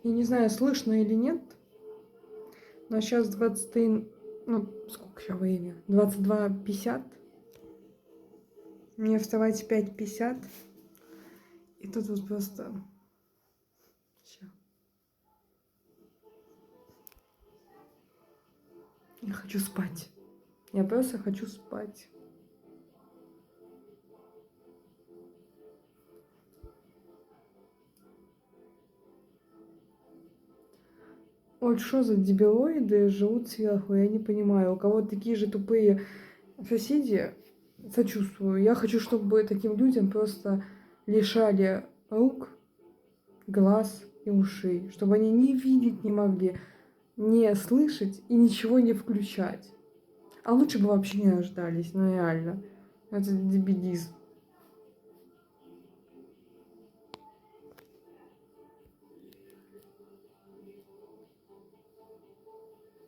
Я не знаю, слышно или нет, но сейчас 20, ну, сколько сейчас время? 22:50. Мне вставать в 5:50. И тут вот просто... Ща. Я хочу спать. Я просто хочу спать. Вот что за дебилоиды живут сверху, я не понимаю. У кого такие же тупые соседи, сочувствую. Я хочу, чтобы таким людям просто лишали рук, глаз и ушей, чтобы они ни видеть не могли, не слышать и ничего не включать. А лучше бы вообще не рождались, ну реально. Это дебилизм.